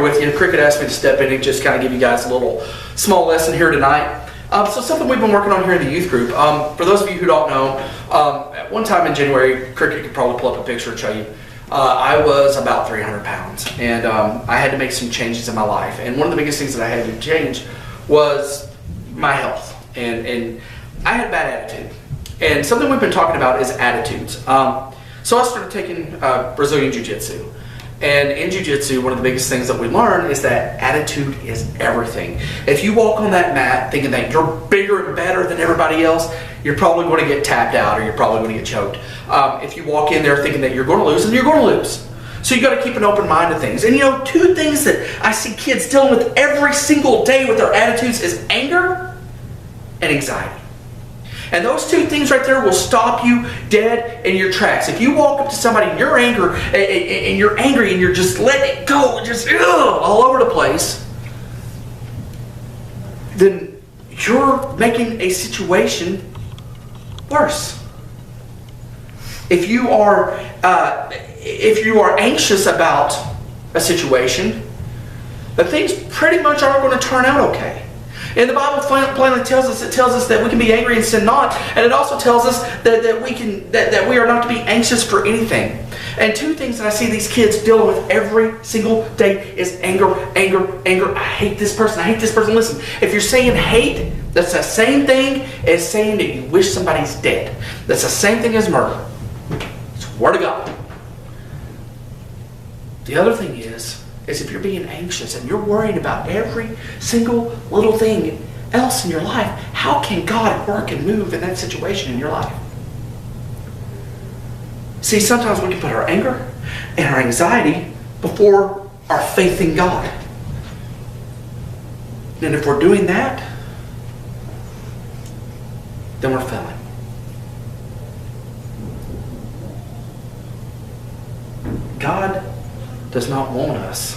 here with you. Cricket asked me to step in and just kind of give you guys a little small lesson here tonight. So something we've been working on here in the youth group. For those of you who don't know, at one time in January, Cricket could probably pull up a picture and show you. I was about 300 pounds, and I had to make some changes in my life. And one of the biggest things that I had to change was my health. And I had a bad attitude. And something we've been talking about is attitudes. So I started taking Brazilian Jiu-Jitsu. And in Jiu-Jitsu, one of the biggest things that we learn is that attitude is everything. If you walk on that mat thinking that you're bigger and better than everybody else, you're probably going to get tapped out or you're probably going to get choked. If you walk in there thinking that you're going to lose, then you're going to lose. So you got to keep an open mind to things. And you know, two things that I see kids dealing with every single day with their attitudes is anger and anxiety. And those two things right there will stop you dead in your tracks. If you walk up to somebody and you're angry and you're just letting it go, just all over the place, then you're making a situation worse. If you are anxious about a situation, then things pretty much aren't going to turn out okay. And the Bible plainly tells us that we can be angry and sin not, and it also tells us that we are not to be anxious for anything. And two things that I see these kids dealing with every single day is anger. I hate this person. I hate this person. Listen, if you're saying hate, that's the same thing as saying that you wish somebody's dead. That's the same thing as murder. It's the Word of God. The other thing is if you're being anxious and you're worried about every single little thing else in your life, how can God work and move in that situation in your life? See, sometimes we can put our anger and our anxiety before our faith in God. And if we're doing that, then we're failing. God does not want us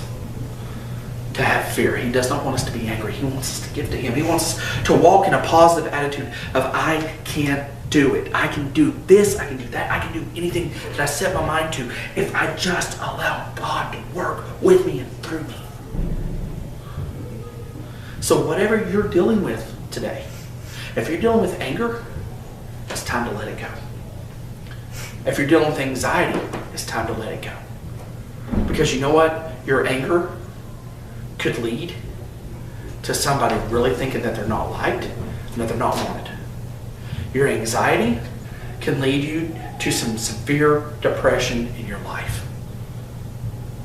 to have fear. He does not want us to be angry. He wants us to give to Him. He wants us to walk in a positive attitude of I can do it. I can do this. I can do that. I can do anything that I set my mind to if I just allow God to work with me and through me. So whatever you're dealing with today, if you're dealing with anger, it's time to let it go. If you're dealing with anxiety, it's time to let it go. Because you know what? Your anger could lead to somebody really thinking that they're not liked and that they're not wanted. Your anxiety can lead you to some severe depression in your life.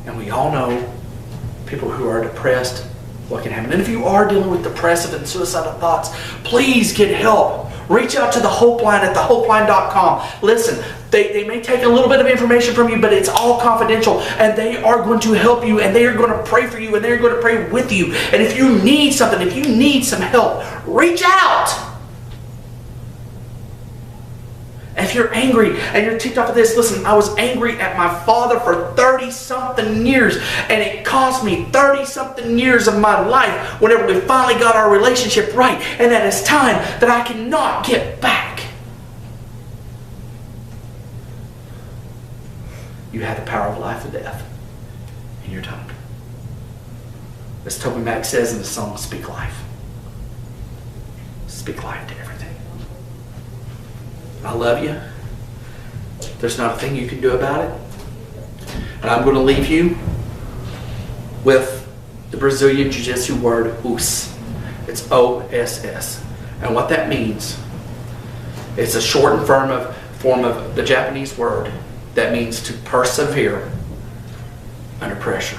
And we all know people who are depressed, what can happen. And if you are dealing with depressive and suicidal thoughts, please get help. Reach out to the Hope Line at thehopeline.com. Listen, they may take a little bit of information from you, but it's all confidential, and they are going to help you, and they are going to pray for you, and they are going to pray with you. And if you need something, if you need some help, reach out. If you're angry and you're ticked off of this, listen, I was angry at my father for 30-something years, and it cost me 30-something years of my life whenever we finally got our relationship right, and that is time that I cannot get back. You have the power of life and death in your tongue. As Toby Mac says in the song, Speak Life. Speak life to everything. I love you. There's not a thing you can do about it. And I'm going to leave you with the Brazilian Jiu-Jitsu word, OSS. It's O-S-S. And what that means, it's a shortened form of the Japanese word that means to persevere under pressure.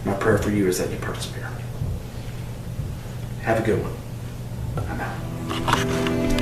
My prayer for you is that you persevere. Have a good one. I'm out.